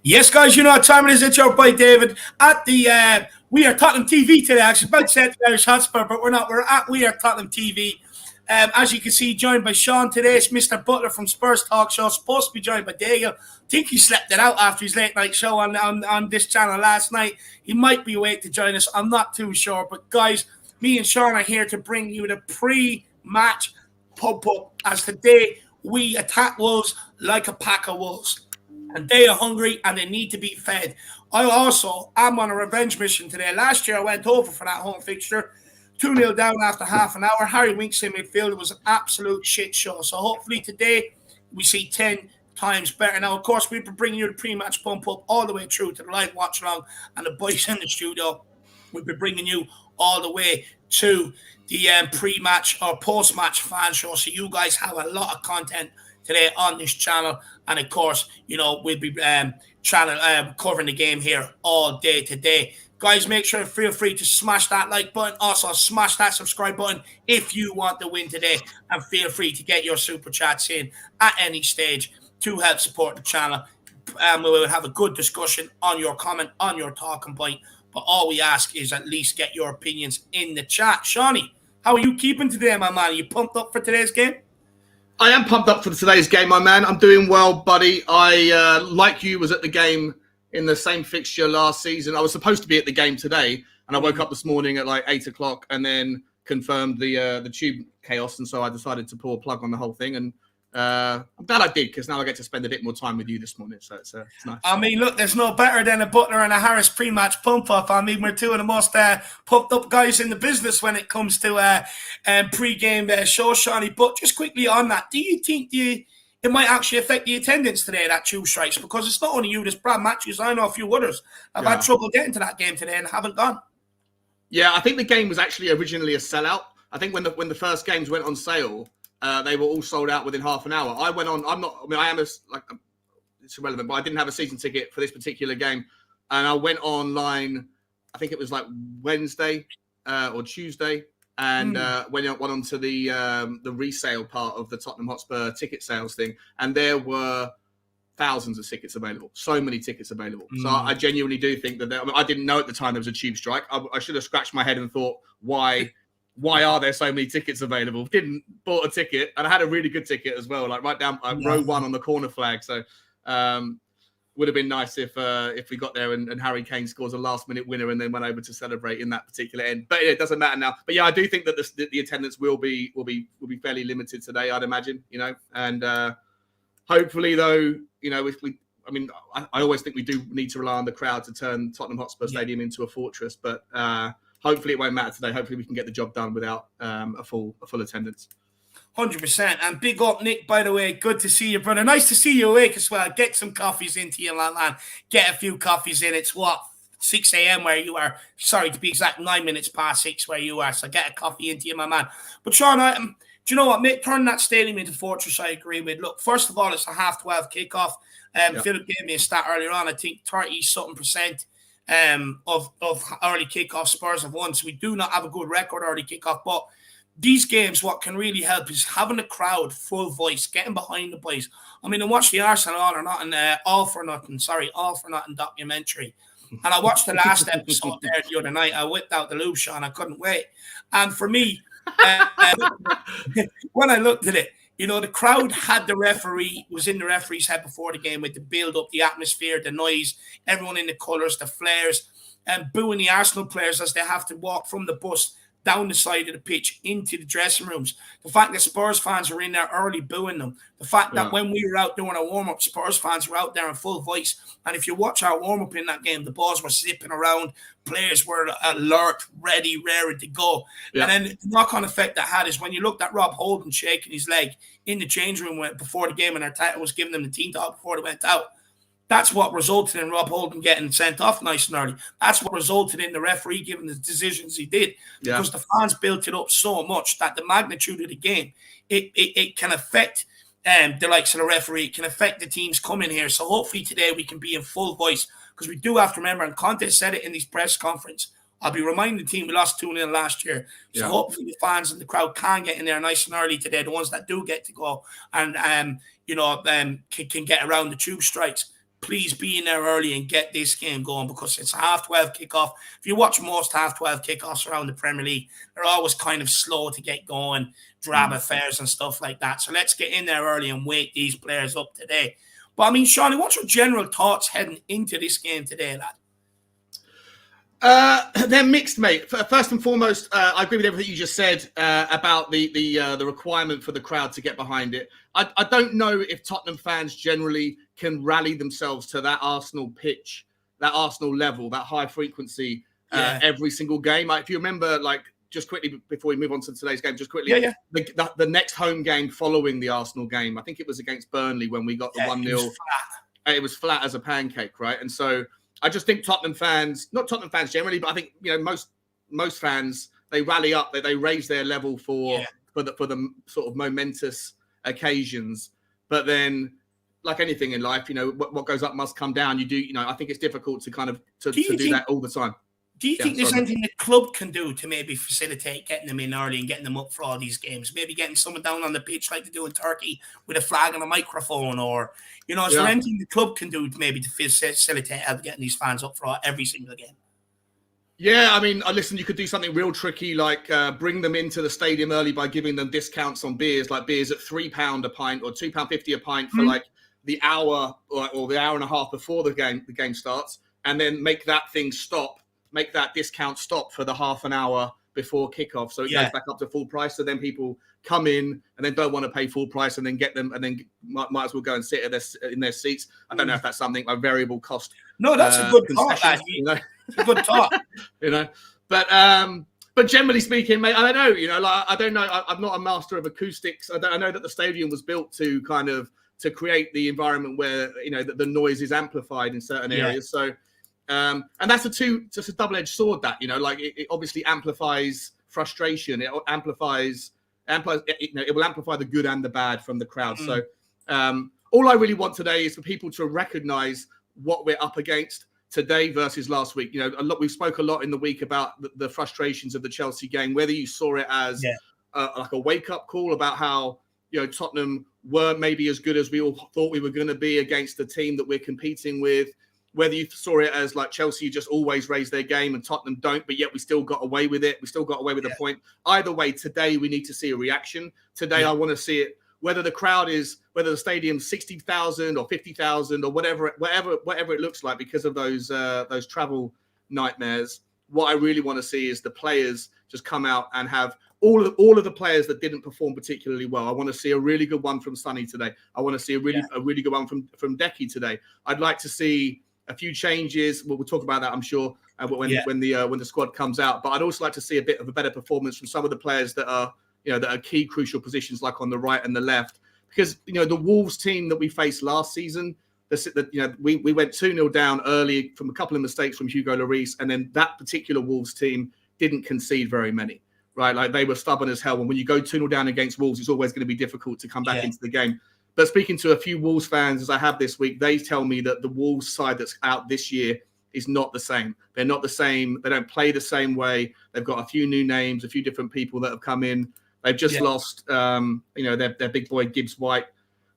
Yes, guys, you know what time it is. It's your boy David at the We Are Tottenham TV today. I was about to say at the Irish Hotspur, but we're not. We're at We Are Tottenham TV. As you can see, joined by Sean today. It's Mr. Butler from Spurs Talk Show. Supposed to be joined by Daniel. I think he slept it out after his late night show on this channel last night. He might be waiting to join us. I'm not too sure. But guys, me and Sean are here to bring you the pre-match pub as today we attack Wolves like a pack of wolves. And they are hungry and they need to be fed. I also am on a revenge mission today. Last year I went over for that home fixture. 2-0 down after half an hour. Harry Winks in midfield. It was an absolute shit show. So hopefully today we see 10 times better. Now, of course, we've been bringing you the pre-match pump up all the way through to the live watch along, and the boys in the studio. We'll be bringing you all the way to the pre-match or post-match fan show. So you guys have a lot of content today on this channel. And of course, we'll be covering the game here all day today. Guys, make sure feel free to smash that like button. Also, smash that subscribe button if you want to win today. And feel free to get your super chats in at any stage to help support the channel. We will have a good discussion on your comment, on your talking point. But all we ask is at least get your opinions in the chat. Shawnee, how are you keeping today, my man? Are you pumped up for today's game? I am pumped up for today's game, my man. I'm doing well, buddy. I, like you, was at the game in the same fixture last season. I was supposed to be at the game today, and I woke up this morning at like 8 o'clock and then confirmed the tube chaos, and so I decided to pull a plug on the whole thing. And I'm glad I did, because now I get to spend a bit more time with you this morning, so it's nice. I mean, look, there's no better than a Butler and a Harris pre-match pump-up. I mean, we're two of the most pumped-up guys in the business when it comes to pre-game shows, Shawnee. But just quickly on that, do you think it might actually affect the attendance today, that tube strikes? Because it's not only you, there's Brad Matthews, I know a few others have had trouble getting to that game today and haven't gone. Yeah, I think the game was actually originally a sellout. I think when the first games went on sale, they were all sold out within half an hour. I went on. It's irrelevant, but I didn't have a season ticket for this particular game, and I went online. I think it was like Wednesday or Tuesday, and went on to the resale part of the Tottenham Hotspur ticket sales thing, and there were thousands of tickets available. So many tickets available. So I genuinely do think that I didn't know at the time there was a tube strike. I should have scratched my head and thought, why are there so many tickets available? Bought a ticket, and I had a really good ticket as well, like right down row 1 on the corner flag. So would have been nice if we got there and Harry Kane scores a last minute winner and then went over to celebrate in that particular end. But yeah, it doesn't matter now. But yeah, I do think that the attendance will be fairly limited today, I'd imagine. And hopefully though, I always think we do need to rely on the crowd to turn Tottenham Hotspur Stadium into a fortress, but hopefully it won't matter today. Hopefully we can get the job done without a full attendance. 100%. And big up, Nick, by the way. Good to see you, brother. Nice to see you awake as well. Get some coffees into you, man. Get a few coffees in. It's 6 a.m. where you are. Sorry, to be exact, 9 minutes past 6 where you are. So get a coffee into you, my man. But Sean, do you know what, mate? Turning that stadium into fortress, I agree with. Look, first of all, it's a 12:30 kickoff. Philip gave me a stat earlier on. I think 30-something% of early kickoff Spurs have won. So we do not have a good record early kickoff. But these games, what can really help is having the crowd full voice, getting behind the boys. I mean, I watched the Arsenal All for Nothing documentary. And I watched the last episode there the other night. I whipped out the lube, Sean. I couldn't wait. And for me, when I looked at it, the crowd had the referee, was in the referee's head before the game with the build-up, the atmosphere, the noise, everyone in the colours, the flares, and booing the Arsenal players as they have to walk from the bus down the side of the pitch into the dressing rooms. The fact that Spurs fans were in there early booing them. The fact that when we were out doing our warm-up, Spurs fans were out there in full voice. And if you watch our warm-up in that game, the balls were zipping around. Players were alert, ready, raring to go. Yeah. And then the knock-on effect that had is when you looked at Rob Holding shaking his leg in the change room before the game, and Arteta was giving them the team talk before they went out. That's what resulted in Rob Holding getting sent off nice and early. That's what resulted in the referee giving the decisions he did. Because the fans built it up so much that the magnitude of the game, it can affect the likes of the referee. It can affect the teams coming here. So hopefully today we can be in full voice, because we do have to remember, and Conte said it in his press conference, I'll be reminding the team we lost 2-0 last year. So hopefully the fans and the crowd can get in there nice and early today, the ones that do get to go and can get around the tube strikes. Please be in there early and get this game going, because it's a 12:30 kickoff. If you watch most 12:30 kickoffs around the Premier League, they're always kind of slow to get going, drab affairs and stuff like that. So let's get in there early and wake these players up today. But I mean, Shawnee, what's your general thoughts heading into this game today, lad? They're mixed, mate. First and foremost, I agree with everything you just said about the requirement for the crowd to get behind it. I don't know if Tottenham fans generally can rally themselves to that Arsenal pitch Arsenal level, that high frequency every single game. Like, if you remember, like, just quickly before we move on to today's game, just quickly, the next home game following the Arsenal game, I think it was against Burnley when we got the 1-0. It was flat as a pancake, right? And so I just think Tottenham fans, not Tottenham fans generally, but I think, you know, most fans, they rally up, they raise their level for the sort of momentous occasions. But then, like anything in life, you know, what goes up must come down. I think it's difficult to kind of to do that all the time. Do you think there's anything the club can do to maybe facilitate getting them in early and getting them up for all these games? Maybe getting someone down on the pitch like they do in Turkey with a flag and a microphone, or, you know, is there anything the club can do to facilitate getting these fans up for every single game? Yeah, I mean, listen, you could do something real tricky, like bring them into the stadium early by giving them discounts on beers, like beers at £3 a pint or £2.50 a pint for like the hour or the hour and a half before the game starts, and then make that discount stop for the half an hour before kickoff, so it goes back up to full price. So then people come in and then don't want to pay full price, and then get them, and then might as well go and sit in their seats. I don't know if that's something like variable cost. No, that's a good thought. You know? It's a good thought. You know, but generally speaking, mate, I don't know. You know, like, I don't know. I'm not a master of acoustics. I know that the stadium was built to kind of to create the environment where, you know, the noise is amplified in certain areas. So. And that's just a double-edged sword, that, you know, like it obviously amplifies frustration. It amplifies, you know, it will amplify the good and the bad from the crowd. So all I really want today is for people to recognize what we're up against today versus last week. You know, we spoke a lot in the week about the frustrations of the Chelsea game, whether you saw it as like a wake-up call about how, you know, Tottenham weren't maybe as good as we all thought we were going to be against the team that we're competing with, whether you saw it as like Chelsea just always raise their game and Tottenham don't, but yet we still got away with it. We still got away with the point. Either way, today we need to see a reaction. Today I want to see it, whether the stadium's 60,000 or 50,000 or whatever it looks like, because of those travel nightmares. What I really want to see is the players just come out and have all of the players that didn't perform particularly well. I want to see a really good one from Sonny today. I want to see a really good one from Decky today. I'd like to see a few changes. We'll talk about that, I'm sure, when the squad comes out. But I'd also like to see a bit of a better performance from some of the players that are key, crucial positions, like on the right and the left. Because, you know, the Wolves team that we faced last season, we went 2-0 down early from a couple of mistakes from Hugo Lloris, and then that particular Wolves team didn't concede very many, right? Like, they were stubborn as hell. And when you go 2-0 down against Wolves, it's always going to be difficult to come back into the game. But speaking to a few Wolves fans, as I have this week, they tell me that the Wolves side that's out this year is not the same. They're not the same. They don't play the same way. They've got a few new names, a few different people that have come in. They've just lost, their big boy Gibbs White.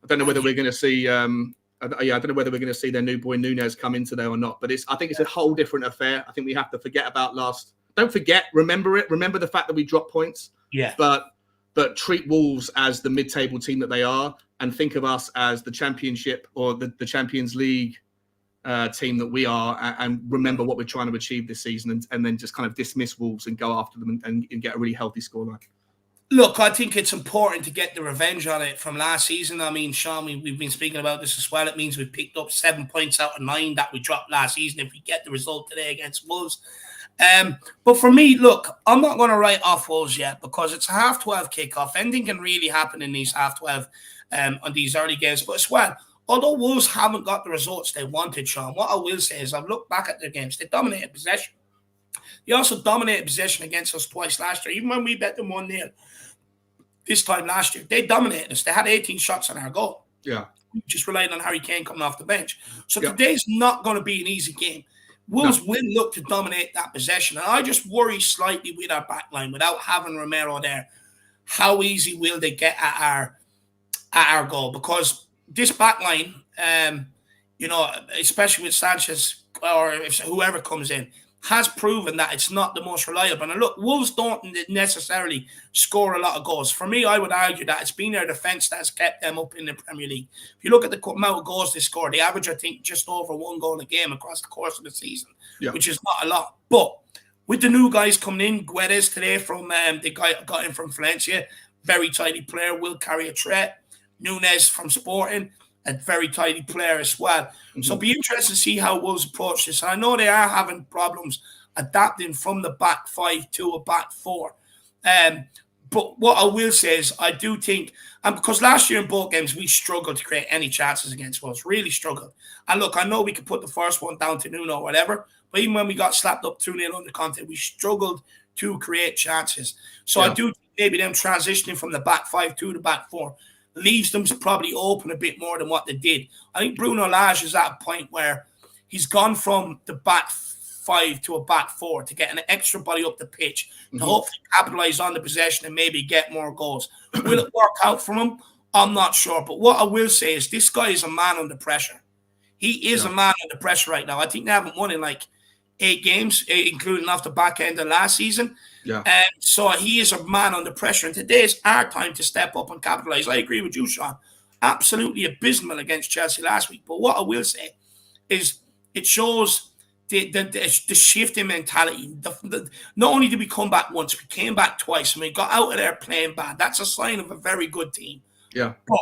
I don't know whether we're going to see. I don't know whether we're going to see their new boy Nunez come into there or not. But I think it's a whole different affair. I think we have to forget about last. Don't forget. Remember it. Remember the fact that we dropped points. Yeah. But treat Wolves as the mid-table team that they are, and think of us as the Championship or the Champions League team that we are, and remember what we're trying to achieve this season, and then just kind of dismiss Wolves and go after them and get a really healthy scoreline. Look, I think it's important to get the revenge on it from last season. I mean, Sean, we've been speaking about this as well. It means we've picked up 7 points out of 9 that we dropped last season if we get the result today against Wolves. But for me, look, I'm not going to write off Wolves yet, because it's a 12:30 kickoff. Anything can really happen in these 12:30 on these early games. But as well, although Wolves haven't got the results they wanted, Sean, what I will say is I've looked back at their games. They dominated possession. They also dominated possession against us twice last year, even when we bet them 1-0 this time last year. They dominated us. They had 18 shots on our goal. Yeah. We just relied on Harry Kane coming off the bench. So today's not going to be an easy game. Wolves will look to dominate that possession. And I just worry slightly with our backline, without having Romero there. How easy will they get at our goal? Because this backline, especially with Sanchez or if whoever comes in, has proven that it's not the most reliable. And look, Wolves don't necessarily score a lot of goals. For me, I would argue that it's been their defence that's kept them up in the Premier League. If you look at the amount of goals they score, they average, I think, just over 1 goal a game across the course of the season, which is not a lot. But with the new guys coming in, Guedes today from the guy got in from Valencia, very tidy player, will carry a threat. Nunez from Sporting. a very tidy player as well. So it'll be interesting to see how Wolves approach this. And I know they are having problems adapting from the back five to a back four. But what I will say is I do think, and because last year in both games, we struggled to create any chances against Wolves, really struggled. And look, I know we could put the first one down to Nuno or whatever, but even when we got slapped up 2-0 under Conte, we struggled to create chances. So I do think maybe them transitioning from the back five to the back four leaves them probably open a bit more than what they did. I think Bruno Lage is at a point where he's gone from the back five to a back four to get an extra body up the pitch to hopefully capitalize on the possession and maybe get more goals. Will it work out for him? I'm not sure. But what I will say is this guy is a man under pressure. He is a man under pressure right now. I think they haven't won in like 8 games, including off the back end of last season. And so he is a man under pressure. And today is our time to step up and capitalize. I agree with you, Sean. Absolutely abysmal against Chelsea last week. But what I will say is it shows the shift in mentality. Not only did we come back once, we came back twice, and we got out of there playing bad. That's a sign of a very good team. But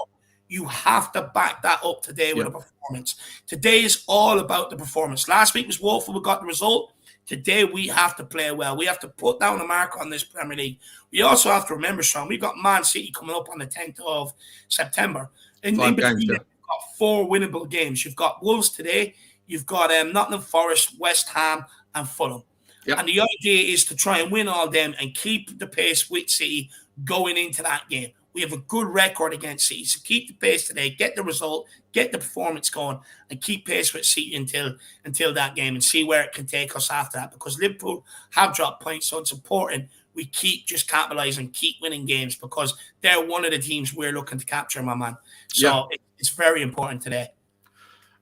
you have to back that up today with a performance. Today is all about the performance. Last week was woeful. We got the result. Today we have to play well. We have to put down a mark on this Premier League. We also have to remember, Sean, we've got Man City coming up on the 10th of September. In between, we've got 4 winnable games. You've got Wolves today. You've got Nottingham Forest, West Ham, and Fulham. And the idea is to try and win all them and keep the pace with City going into that game. We have a good record against City, so keep the pace today, get the result, get the performance going, and keep pace with City until that game and see where it can take us after that. Because Liverpool have dropped points, so it's important we keep just capitalising, keep winning games because they're one of the teams we're looking to capture, my man. So it's very important today.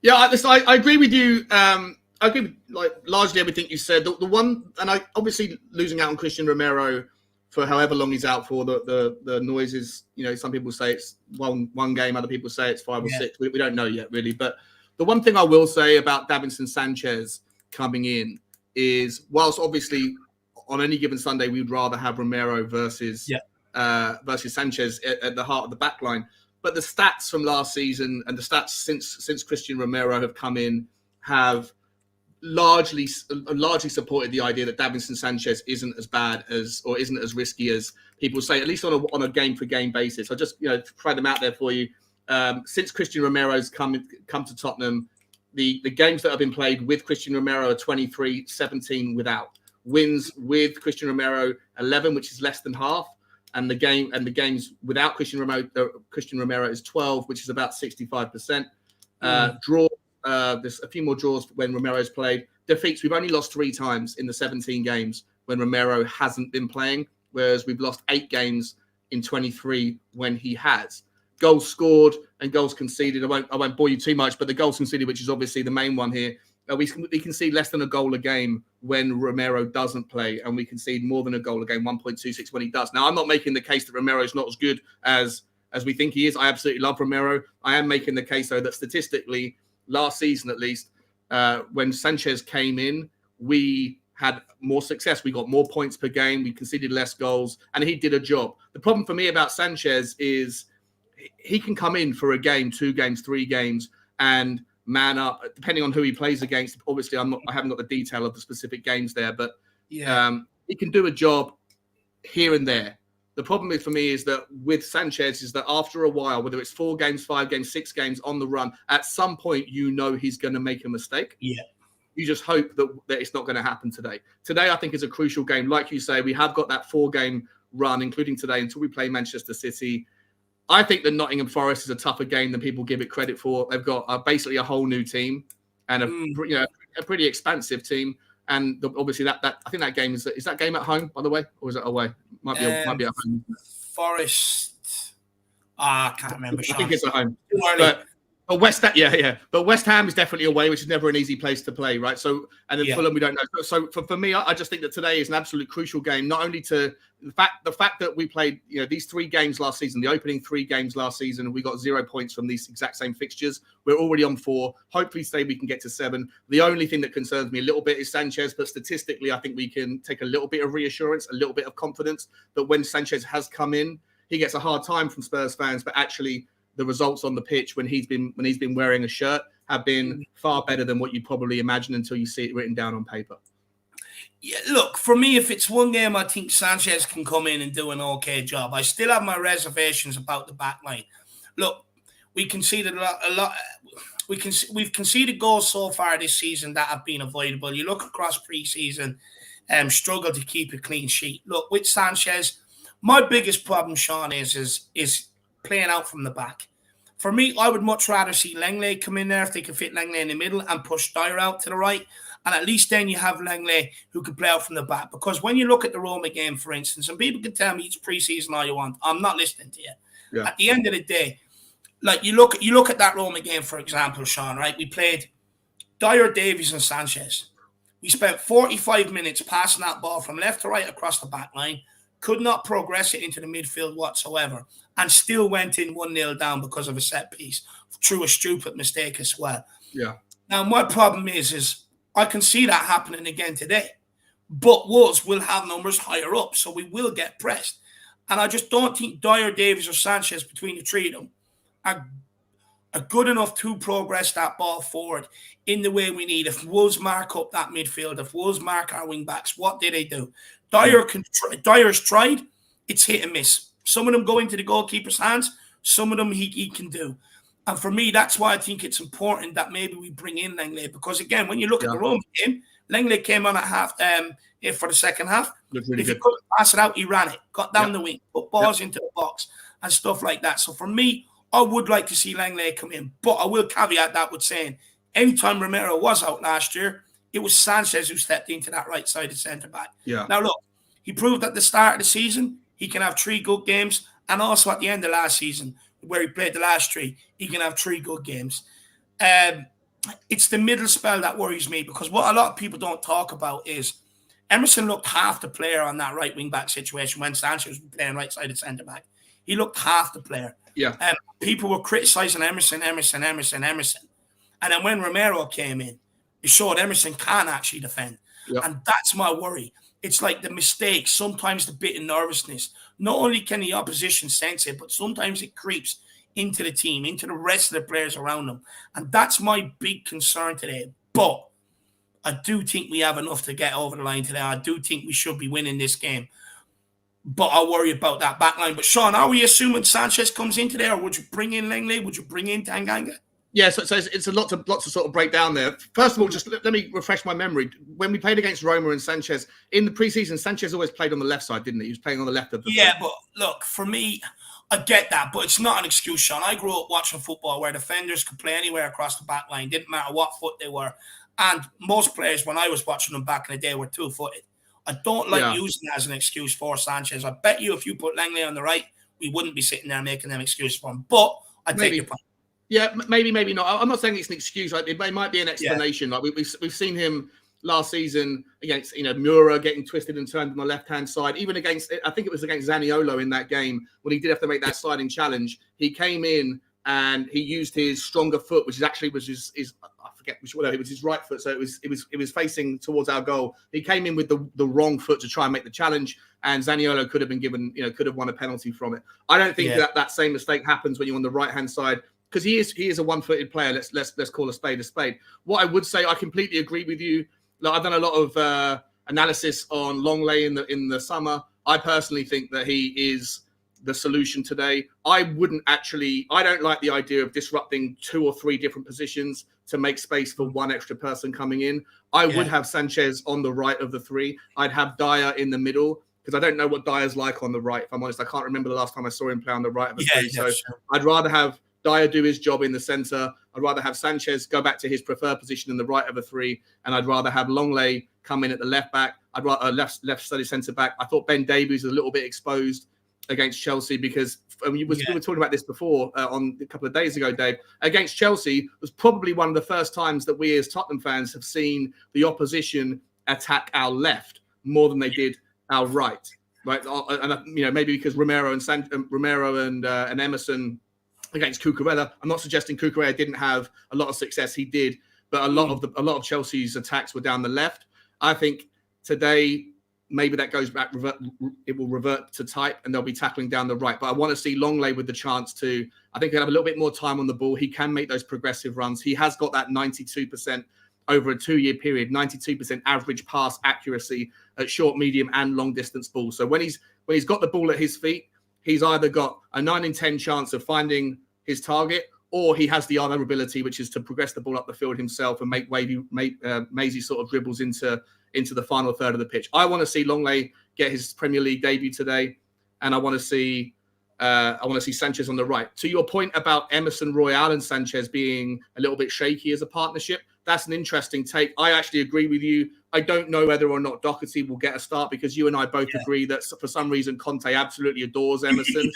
Yeah, I agree with you. I agree with largely everything you said. The one, and I obviously losing out on Christian Romero for however long he's out for. The noises, some people say it's one game, other people say it's 5 or 6. We don't know yet, really. But the one thing I will say about Davinson Sanchez coming in is, whilst obviously on any given Sunday we'd rather have Romero versus Sanchez at the heart of the back line. But the stats from last season and the stats since Christian Romero have come in have largely supported the idea that Davinson Sanchez isn't as bad as or isn't as risky as people say, at least on a game for game basis. I just try them out there for you. Since Christian Romero's come to Tottenham, the games that have been played with Christian Romero are 23, 17 without. Wins with Christian Romero 11, which is less than half. And the games without Christian Romero is 12, which is about 65%. Draws, there's a few more draws when Romero's played. Defeats, we've only lost 3 times in the 17 games when Romero hasn't been playing, whereas we've lost 8 games in 23 when he has. Goals scored and goals conceded. I won't bore you too much, but the goals conceded, which is obviously the main one here, we concede less than a goal a game when Romero doesn't play, and we concede more than a goal a game, 1.26 when he does. Now, I'm not making the case that Romero is not as good as we think he is. I absolutely love Romero. I am making the case, though, that statistically, last season at least, when Sanchez came in, we had more success. We got more points per game. We conceded less goals, and he did a job. The problem for me about Sanchez is he can come in for a game, 2 games, 3 games, and man up, depending on who he plays against. Obviously, I haven't got the detail of the specific games there, but he can do a job here and there. The problem for me is that with Sanchez is that after a while, whether it's 4 games, 5 games, 6 games on the run, at some point, he's going to make a mistake. You just hope that it's not going to happen today. Today, I think, is a crucial game. Like you say, we have got that 4-game run, including today, until we play Manchester City. I think that Nottingham Forest is a tougher game than people give it credit for. They've got basically a whole new team and a pretty expansive team. And obviously, that I think that game is that game at home, by the way, or is it away? Might be at home. Forest. I can't remember. I think it's at home. But West Ham is definitely away, which is never an easy place to play, right? So, and then Fulham, we don't know. So for me, I just think that today is an absolute crucial game. Not only to the fact that we played, these 3 games last season, the opening 3 games last season, we got 0 points from these exact same fixtures. We're already on 4. Hopefully, today we can get to 7. The only thing that concerns me a little bit is Sanchez, but statistically, I think we can take a little bit of reassurance, a little bit of confidence that when Sanchez has come in, he gets a hard time from Spurs fans, but actually, the results on the pitch when he's been wearing a shirt have been far better than what you probably imagine until you see it written down on paper. Yeah, look, for me, if it's one game, I think Sanchez can come in and do an okay job. I still have my reservations about the back line. Look, we conceded a lot. We've conceded goals so far this season that have been avoidable. You look across pre-season, struggle to keep a clean sheet. Look, with Sanchez, my biggest problem, Sean, is playing out from the back. For me, I would much rather see Langley come in there if they can fit Langley in the middle and push Dyer out to the right. And at least then you have Langley who can play out from the back. Because when you look at the Roma game, for instance, and people can tell me it's preseason all you want, I'm not listening to you. Yeah. At the end of the day, like you look at that Roma game, for example, Sean, right? We played Dyer, Davies, and Sanchez. We spent 45 minutes passing that ball from left to right across the back line, could not progress it into the midfield whatsoever, and still went in 1-0 down because of a set piece through a stupid mistake as well. Yeah. Now, my problem is I can see that happening again today. But Wolves will have numbers higher up, so we will get pressed. And I just don't think Dyer, Davies, or Sanchez, between the three of them, are good enough to progress that ball forward in the way we need. If Wolves mark up that midfield, if Wolves mark our wing-backs, what do? Dyer's tried. It's hit and miss. Some of them go into the goalkeeper's hands. Some of them he can do. And for me, that's why I think it's important that maybe we bring in Langley. Because, again, when you look at the Roma game, Langley came on at half for the second half. Really if he couldn't pass it out, he ran it, got down the wing, put balls into the box and stuff like that. So for me, I would like to see Langley come in. But I will caveat that with saying, anytime Romero was out last year, it was Sanchez who stepped into that right-sided centre-back. Yeah. Now, look, he proved at the start of the season he can have 3 good games, and also at the end of last season, where he played the last 3, he can have 3 good games. It's the middle spell that worries me, because what a lot of people don't talk about is Emerson looked half the player on that right wing-back situation when Sanchez was playing right-sided centre-back. He looked half the player. Yeah. People were criticising Emerson. And then when Romero came in, it showed Emerson can actually defend. Yep. And that's my worry. It's like the mistakes, sometimes the bit of nervousness. Not only can the opposition sense it, but sometimes it creeps into the team, into the rest of the players around them. And that's my big concern today. But I do think we have enough to get over the line today. I do think we should be winning this game. But I worry about that back line. But Sean, are we assuming Sanchez comes in today, or would you bring in Langley? Would you bring in Tanganga? Yeah, so it's a lot to sort of break down there. First of all, just let me refresh my memory. When we played against Roma and Sanchez, in the preseason, Sanchez always played on the left side, didn't he? He was playing on the left of the field. But look, for me, I get that, but it's not an excuse, Sean. I grew up watching football where defenders could play anywhere across the back line. Didn't matter what foot they were. And most players, when I was watching them back in the day, were 2-footed. I don't like using it as an excuse for Sanchez. I bet you if you put Langley on the right, we wouldn't be sitting there making them excuses for him. But I take your point. Yeah, maybe not. I'm not saying it's an excuse. Like, it might be an explanation. Like we've seen him last season against Mura getting twisted and turned on the left hand side. Even against, I think it was against Zaniolo in that game when he did have to make that sliding challenge. He came in and he used his stronger foot, which was his I forget which one. It was his right foot, so it was facing towards our goal. He came in with the wrong foot to try and make the challenge, and Zaniolo could have been given, could have won a penalty from it. I don't think that same mistake happens when you're on the right hand side. Because he is a one-footed player. Let's call a spade a spade. What I would say, I completely agree with you. Like, I've done a lot of analysis on Longley in the summer. I personally think that he is the solution today. I don't like the idea of disrupting 2 or 3 different positions to make space for one extra person coming in. I would have Sanchez on the right of the 3. I'd have Dyer in the middle, because I don't know what Dyer's like on the right. If I'm honest, I can't remember the last time I saw him play on the right of the 3. So I'd rather have Dyer do his job in the centre. I'd rather have Sanchez go back to his preferred position in the right of a 3, and I'd rather have Longley come in at the left back. I'd rather left-sided centre back. I thought Ben Davies was a little bit exposed against Chelsea, because we were talking about this before on a couple of days ago, Dave. Against Chelsea was probably one of the first times that we as Tottenham fans have seen the opposition attack our left more than they did our right. Right, and maybe because Romero and Emerson against Cucurella. I'm not suggesting Cucurella didn't have a lot of success. He did, but a lot of Chelsea's attacks were down the left. I think today maybe that goes back, it will revert to type and they'll be tackling down the right. But I want to see Longley with the chance to, I think he'll have a little bit more time on the ball. He can make those progressive runs. He has got that 92% over a 2-year period, 92% average pass accuracy at short, medium and long distance balls. So when he's got the ball at his feet, he's either got a 9 in 10 chance of finding his target, or he has the other ability, which is to progress the ball up the field himself and make mazy sort of dribbles into the final third of the pitch. I want to see Longley get his Premier League debut today, and I want to see Sanchez on the right. To your point about Emerson Royale and Sanchez being a little bit shaky as a partnership, that's an interesting take. I actually agree with you. I don't know whether or not Doherty will get a start, because you and I both agree that for some reason Conte absolutely adores Emerson.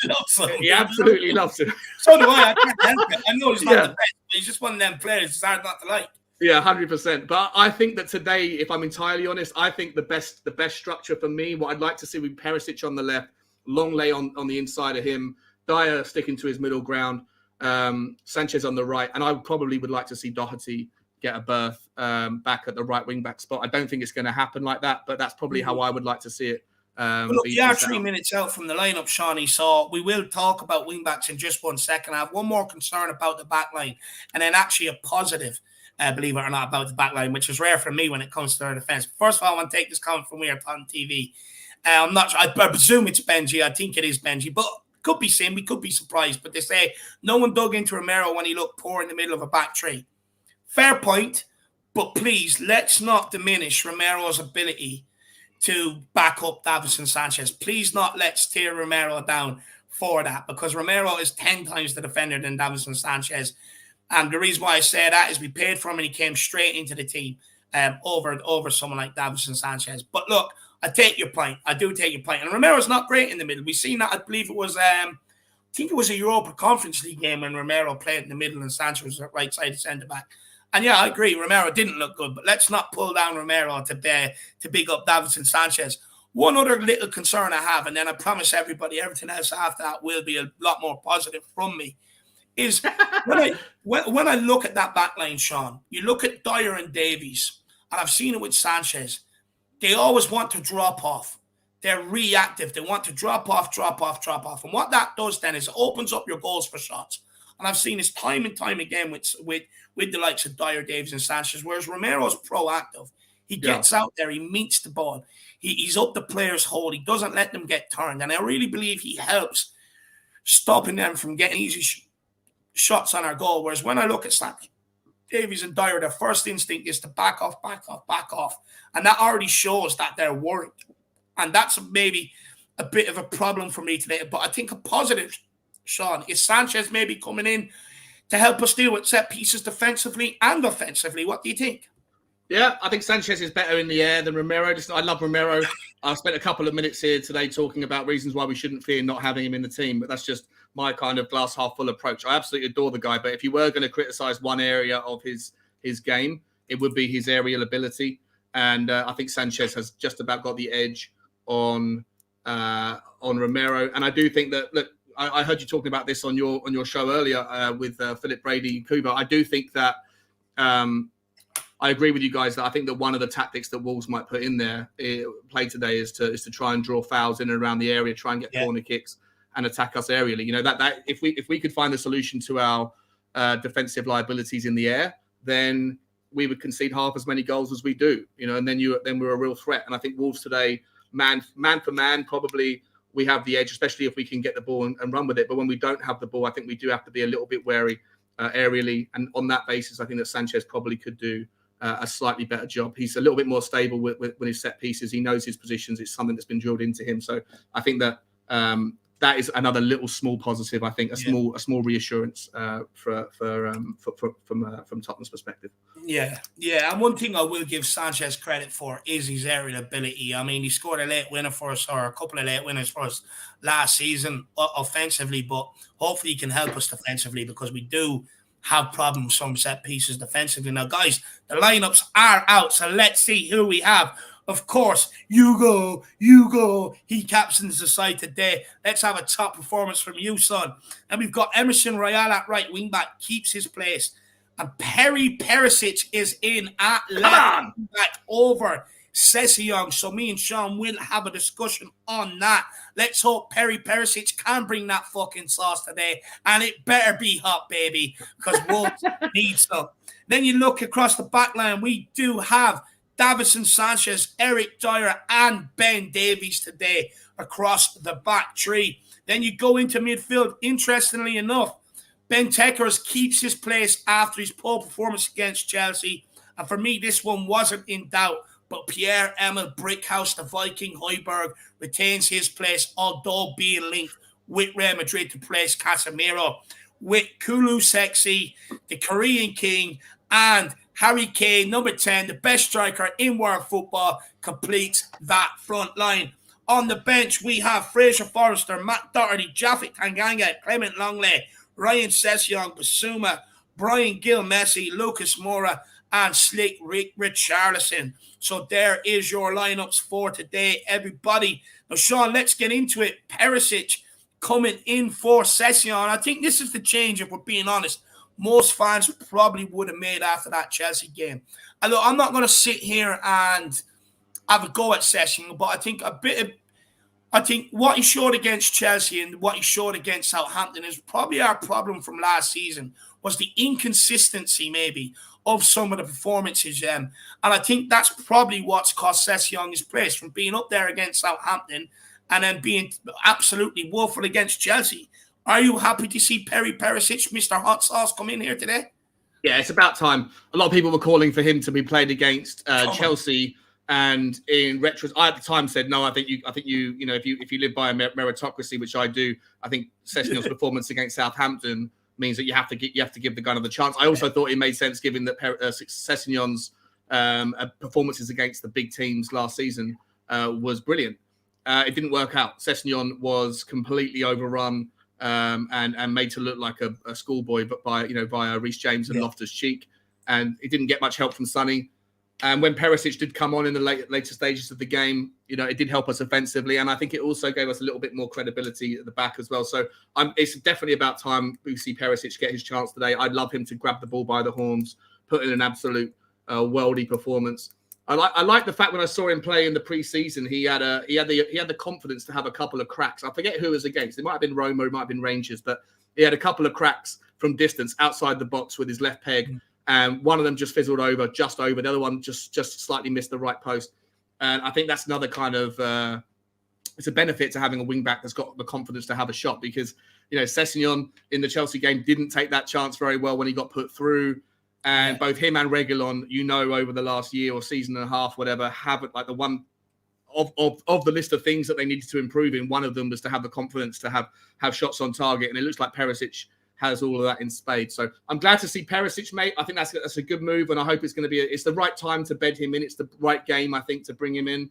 He absolutely loves him. So do I. I can't help it. I know he's not the best, but he's just one of them players. It's hard not to like. Yeah, 100%. But I think that today, if I'm entirely honest, I think the best structure for me, what I'd like to see with Perisic on the left, Longley on the inside of him, Dyer sticking to his middle ground, Sanchez on the right, and I probably would like to see Doherty get a berth back at the right wing back spot. I don't think it's going to happen like that, but that's probably how I would like to see it. Look, we are 3 minutes out from the lineup, Shawnee, so we will talk about wing backs in just 1 second. I have one more concern about the back line, and then actually a positive, believe it or not, about the back line, which is rare for me when it comes to their defence. First of all, I want to take this comment from WeAreTottenhamTV. I'm not sure. I presume it's Benji. I think it is Benji, but could be Sim. We could be surprised. But they say no one dug into Romero when he looked poor in the middle of a back three. Fair point, but please, let's not diminish Romero's ability to back up Davinson Sanchez. Please not let's tear Romero down for that, because Romero is 10 times the defender than Davinson Sanchez. And the reason why I say that is we paid for him and he came straight into the team over someone like Davinson Sanchez. But look, I take your point. I do take your point. And Romero's not great in the middle. We've seen that. I believe it was I think it was a Europa Conference League game when Romero played in the middle and Sanchez was at right side centre-back. And yeah, I agree. Romero didn't look good, but let's not pull down Romero to big up Davinson Sanchez. One other little concern I have, and then I promise everybody everything else after that will be a lot more positive from me, is when I look at that back line, Sean, you look at Dyer and Davies, and I've seen it with Sanchez. They always want to drop off. They're reactive. They want to drop off. And what that does then is it opens up your goals for shots. And I've seen this time and time again with the likes of Dyer, Davies, and Sanchez, whereas Romero's proactive. He gets out there. He meets the ball. He's up the player's hole. He doesn't let them get turned. And I really believe he helps stopping them from getting easy shots on our goal. Whereas when I look at Davies and Dyer, their first instinct is to back off. And that already shows that they're worried. And that's maybe a bit of a problem for me today. But I think a positive, Sean, is Sanchez maybe coming in to help us deal with set pieces defensively and offensively. What do you think? Yeah, I think Sanchez is better in the air than Romero. I love Romero. I've spent a couple of minutes here today talking about reasons why we shouldn't fear not having him in the team, but that's just my kind of glass half full approach. I absolutely adore the guy, but if you were going to criticize one area of his game, it would be his aerial ability. And I think Sanchez has just about got the edge on Romero. And I do think that, look, I heard you talking about this on your show earlier with Philip Brady Kuba. I do think that I agree with you guys that I think that one of the tactics that Wolves might put in there play today is to try and draw fouls in and around the area, try and get corner kicks and attack us aerially. You know, that if we could find the solution to our defensive liabilities in the air, then we would concede half as many goals as we do. You know, and then we're a real threat. And I think Wolves today, man for man, probably we have the edge, especially if we can get the ball and run with it. But when we don't have the ball, I think we do have to be a little bit wary aerially. And on that basis, I think that Sanchez probably could do a slightly better job. He's a little bit more stable with his set pieces. He knows his positions. It's something that's been drilled into him. So I think that that is another little small positive. I think a small reassurance from Tottenham's perspective. Yeah. And one thing I will give Sanchez credit for is his aerial ability. I mean, he scored a late winner for us, or a couple of late winners for us last season offensively, but hopefully he can help us defensively, because we do have problems some set pieces defensively. Now, guys, the lineups are out, so let's see who we have. Of course, Hugo, he captains the side today. Let's have a top performance from you, son. And we've got Emerson Royale at right wing back, keeps his place. And Perisic is in at left wing back over Sessegnon. So me and Sean will have a discussion on that. Let's hope Perry Perisic can bring that fucking sauce today. And it better be hot, baby, because Wolves need some. Then you look across the back line, we do have Davinson Sanchez, Eric Dyer, and Ben Davies today across the back three. Then you go into midfield. Interestingly enough, Bentancur keeps his place after his poor performance against Chelsea. And for me, this one wasn't in doubt. But Pierre-Emile Brickhouse, the Viking Højbjerg, retains his place, although being linked with Real Madrid to place Casemiro. With Kulusevski, the Korean King, and Harry Kane, number 10, the best striker in world football, completes that front line. On the bench, we have Fraser Forrester, Matt Doherty, Japhet Tanganga, Clement Longley, Ryan Sessegnon, Basuma, Brian Gill Messi, Lucas Moura, and Slick Rick Richarlison. So there is your lineups for today, everybody. Now, Sean, let's get into it. Perisic coming in for Sessegnon. I think this is the change, if we're being honest, most fans probably would have made after that Chelsea game. And look, I'm not going to sit here and have a go at Sessegnon, but I think what he showed against Chelsea and what he showed against Southampton is probably our problem from last season, was the inconsistency maybe of some of the performances. And I think that's probably what's cost Sessegnon his place, from being up there against Southampton and then being absolutely woeful against Chelsea. Are you happy to see Perry Perisic, Mr. Hot Sauce, come in here today? Yeah, it's about time. A lot of people were calling for him to be played against Chelsea. And in retro, I at the time said no. I think you know, if you live by a meritocracy, which I do, I think Sessegnon's performance against Southampton means that you have to give the guy another chance. I also thought it made sense given that Sessegnon's performances against the big teams last season was brilliant. It didn't work out. Sessegnon was completely overrun and made to look like a schoolboy, but via Reece James and Loftus-Cheek, and it didn't get much help from Sonny. And when Perisic did come on in the later stages of the game, it did help us offensively. And I think it also gave us a little bit more credibility at the back as well. So it's definitely about time we see Perisic get his chance today. I'd love him to grab the ball by the horns, put in an absolute worldy performance. I like the fact when I saw him play in the preseason, he had the confidence to have a couple of cracks. I forget who it was against. It might have been Roma, it might have been Rangers, but he had a couple of cracks from distance outside the box with his left peg. And one of them just fizzled over, just over. The other one just slightly missed the right post. And I think that's another kind of it's a benefit to having a wing back that's got the confidence to have a shot, because Sessegnon in the Chelsea game didn't take that chance very well when he got put through. And both him and Reguilon, over the last year or season and a half, whatever, have like the one of the list of things that they needed to improve in. One of them was to have the confidence to have shots on target, and it looks like Perisic has all of that in spades. So I'm glad to see Perisic, mate. I think that's a good move, and I hope it's going to be it's the right time to bed him in. It's the right game, I think, to bring him in.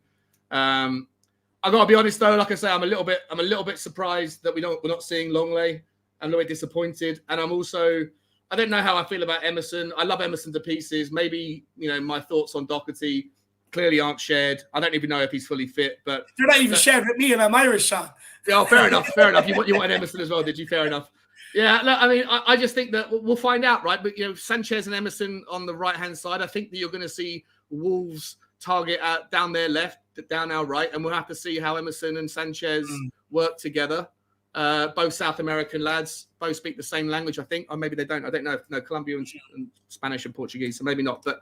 I got to be honest though, like I say, I'm a little bit surprised that we're not seeing Longley. I'm a little bit disappointed, and I don't know how I feel about Emerson. I love Emerson to pieces. Maybe my thoughts on Doherty clearly aren't shared. I don't even know if he's fully fit, but they're not even shared with me, and I'm Irish, Sean. Yeah, fair enough. You wanted Emerson as well, did you? Fair enough. Yeah, look, I mean, I just think that we'll find out, right? But Sanchez and Emerson on the right-hand side, I think that you're going to see Wolves target down their left, down our right, and we'll have to see how Emerson and Sanchez work together. Both South American lads, both speak the same language, I think, or maybe they don't. I don't know. No, Colombian and Spanish and Portuguese, so maybe not. But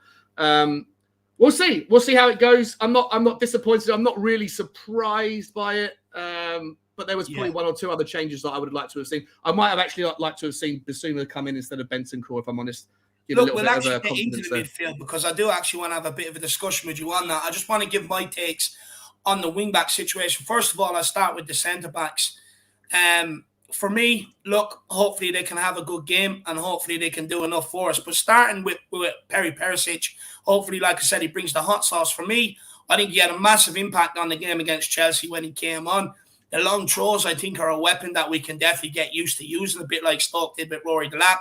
we'll see. We'll see how it goes. I'm not disappointed. I'm not really surprised by it. But there was probably one or two other changes that I would have liked to have seen. I might have actually liked to have seen Basuma come in instead of Bentancur, if I'm honest. Look, we'll actually get into the midfield, because I do actually want to have a bit of a discussion with you on that. I just want to give my takes on the wing-back situation. First of all, I'll start with the centre-backs. For me, look, hopefully they can have a good game and hopefully they can do enough for us. But starting with Perry Perisic, hopefully, like I said, he brings the hot sauce. For me, I think he had a massive impact on the game against Chelsea when he came on. The long throws, I think, are a weapon that we can definitely get used to using, a bit like Stoke did with Rory Delap.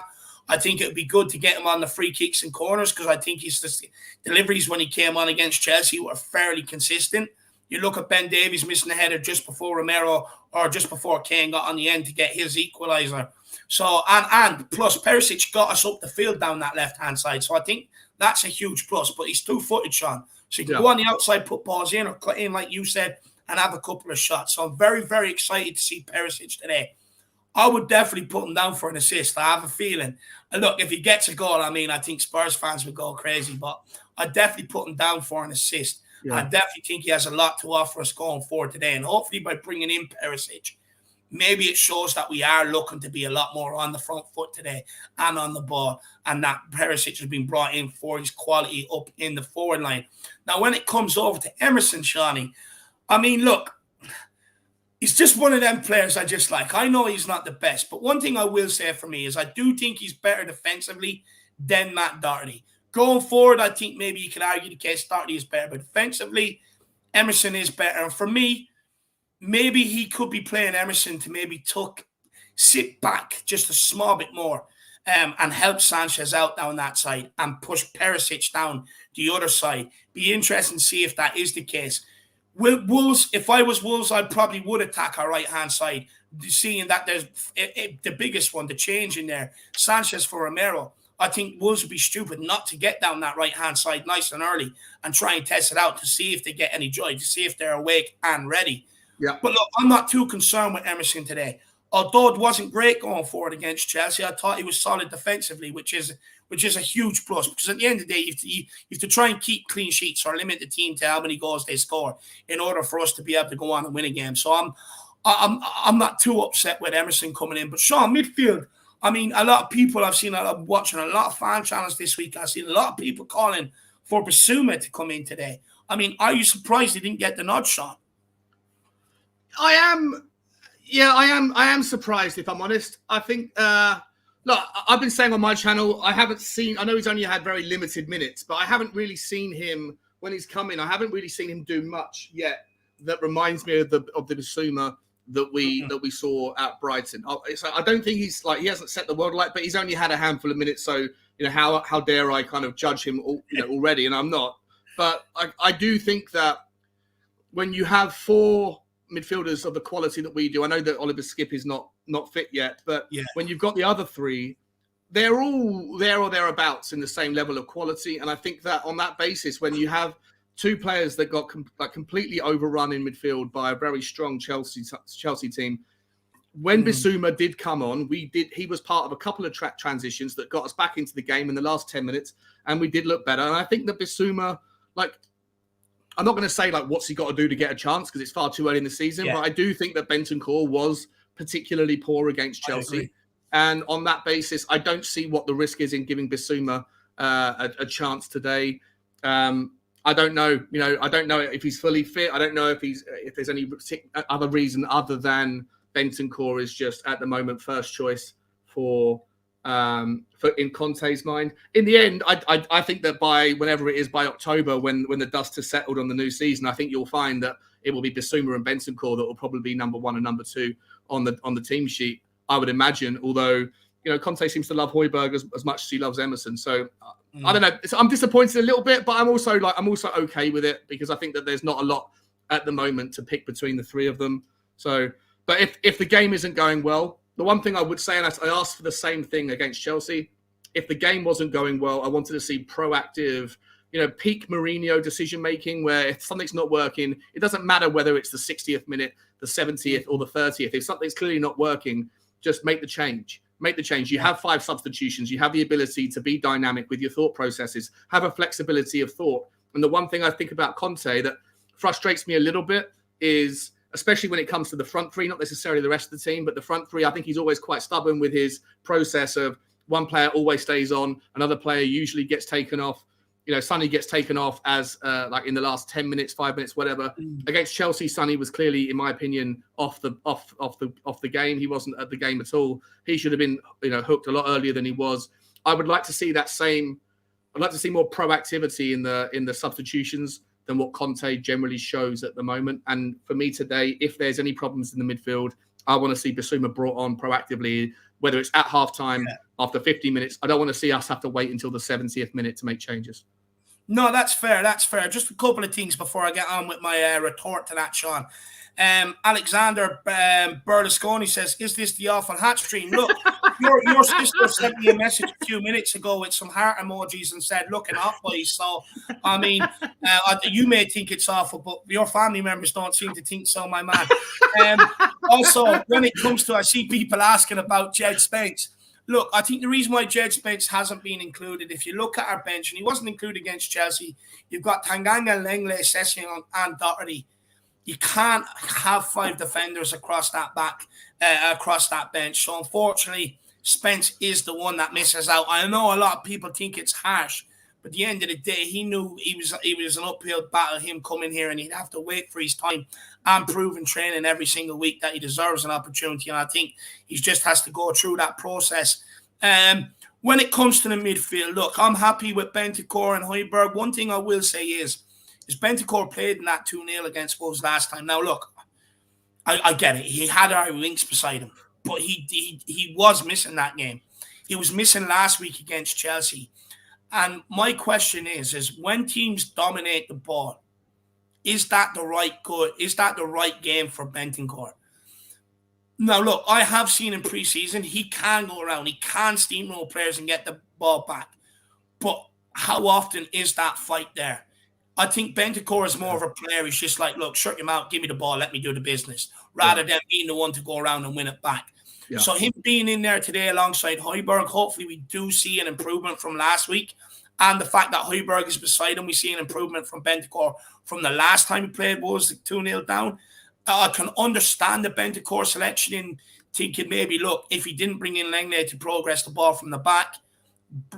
I think it would be good to get him on the free kicks and corners, because I think his deliveries when he came on against Chelsea were fairly consistent. You look at Ben Davies missing a header just before Romero or just before Kane got on the end to get his equaliser. So, and plus Perisic got us up the field down that left-hand side. So I think that's a huge plus. But he's two-footed, Sean. So you can go on the outside, put balls in, or cut in, like you said, and have a couple of shots. So I'm very, very excited to see Perisic today. I would definitely put him down for an assist. I have a feeling. And look, if he gets a goal, I mean, I think Spurs fans would go crazy, but I definitely put him down for an assist. Yeah. I definitely think he has a lot to offer us going forward today. And hopefully by bringing in Perisic, maybe it shows that we are looking to be a lot more on the front foot today and on the ball, and that Perisic has been brought in for his quality up in the forward line. Now, when it comes over to Emerson, Shawnee, I mean, look, he's just one of them players I just like. I know he's not the best, but one thing I will say for me is I do think he's better defensively than Matt Doherty. Going forward, I think maybe you could argue the case Doherty is better, but defensively, Emerson is better. And for me, maybe he could be playing Emerson to maybe sit back just a small bit more and help Sanchez out down that side and push Perisic down the other side. Be interesting to see if that is the case. Wolves, if I was Wolves, I probably would attack our right-hand side, seeing that there's the biggest one, the change in there, Sanchez for Romero. I think Wolves would be stupid not to get down that right-hand side nice and early and try and test it out to see if they get any joy, to see if they're awake and ready. Yeah. But look, I'm not too concerned with Emerson today. Although it wasn't great going forward against Chelsea, I thought he was solid defensively, which is a huge plus, because at the end of the day, you have to try and keep clean sheets or limit the team to how many goals they score in order for us to be able to go on and win a game. So I'm not too upset with Emerson coming in. But Sean, midfield, I mean, a lot of people I've seen, watching a lot of fan channels this week, I've seen a lot of people calling for Bissouma to come in today. I mean, are you surprised he didn't get the nod, Sean? I am surprised, if I'm honest. I think, look, I've been saying on my channel, I know he's only had very limited minutes, but I haven't really seen him, when he's come in, I haven't really seen him do much yet that reminds me of the Bissouma that we saw at Brighton. So I don't think he hasn't set the world alight, but he's only had a handful of minutes. So, how dare I kind of judge him already? And I'm not. But I do think that when you have four midfielders of the quality that we do, I know that Oliver Skip is not fit yet, but when you've got the other three, they're all there or thereabouts in the same level of quality. And I think that on that basis, when you have two players that got completely overrun in midfield by a very strong Chelsea team, when Bissouma did come on, he was part of a couple of transitions that got us back into the game in the last 10 minutes, and we did look better. And I think that Bissouma, I'm not going to say what's he got to do to get a chance, because it's far too early in the season, but I do think that Bentancur was particularly poor against Chelsea. And on that basis, I don't see what the risk is in giving Bissouma a chance today. I don't know. I don't know if he's fully fit. I don't know if there's any other reason other than Bentancur is just at the moment first choice for in Conte's mind. In the end, I think that by whenever it is, by October, when the dust has settled on the new season, I think you'll find that it will be Bissouma and Bentancur that will probably be number one and number two on the team sheet, I would imagine. Although Conte seems to love Højbjerg as much as he loves Emerson, so I don't know. I'm disappointed a little bit, but I'm also okay with it, because I think that there's not a lot at the moment to pick between the three of them. So, but if the game isn't going well, the one thing I would say, and I asked for the same thing against Chelsea, if the game wasn't going well, I wanted to see proactive, peak Mourinho decision-making, where if something's not working, it doesn't matter whether it's the 60th minute, the 70th, or the 30th. If something's clearly not working, just make the change. Make the change. You have 5 substitutions. You have the ability to be dynamic with your thought processes, have a flexibility of thought. And the one thing I think about Conte that frustrates me a little bit is, especially when it comes to the front three, not necessarily the rest of the team, but the front three, I think he's always quite stubborn with his process of one player always stays on, another player usually gets taken off. Sonny gets taken off as in the last 10 minutes, 5 minutes, whatever. Against Chelsea, Sonny was clearly, in my opinion, off the game. He wasn't at the game at all. He should have been hooked a lot earlier than he was. I would like to see that same. I'd like to see more proactivity in the substitutions than what Conte generally shows at the moment. And for me today, if there's any problems in the midfield, I want to see Bissouma brought on proactively, whether it's at halftime, after 50 minutes. I don't want to see us have to wait until the 70th minute to make changes. No, that's fair. That's fair. Just a couple of things before I get on with my retort to that, Sean. Alexander Berlusconi says, "Is this the awful hat stream?" Look, your sister sent me a message a few minutes ago with some heart emojis and said, "Looking up, boys." So, I mean, you may think it's awful, but your family members don't seem to think so, my man. Also, when it comes to, I see people asking about Jed Spence. Look, I think the reason why Jed Spence hasn't been included, if you look at our bench, and he wasn't included against Chelsea, you've got Tanganga, Lenglet, Sessegnon, and Doherty. You can't have 5 defenders across that bench. So unfortunately, Spence is the one that misses out. I know a lot of people think it's harsh, but at the end of the day, he knew he was an uphill battle, him coming here, and he'd have to wait for his time and prove in training every single week that he deserves an opportunity. And I think he just has to go through that process. When it comes to the midfield, look, I'm happy with Bentancur and Højbjerg. One thing I will say is Bentancur played in that 2-0 against Wolves last time. Now, look, I get it. He had our links beside him, but he was missing that game. He was missing last week against Chelsea. And my question is when teams dominate the ball, is that the right game for Bentancur? Now, look, I have seen in preseason, he can go around. He can steamroll players and get the ball back. But how often is that fight there? I think Bentancur is more of a player. He's just like, look, shut your mouth, give me the ball, let me do the business, rather than being the one to go around and win it back. Yeah. So him being in there today alongside Højbjerg, hopefully we do see an improvement from last week. And the fact that Højbjerg is beside him, we see an improvement from Bentancur from the last time he played Wolves 2-0 down. I can understand the Bentancur selection in thinking maybe, look, if he didn't bring in Lenglet to progress the ball from the back,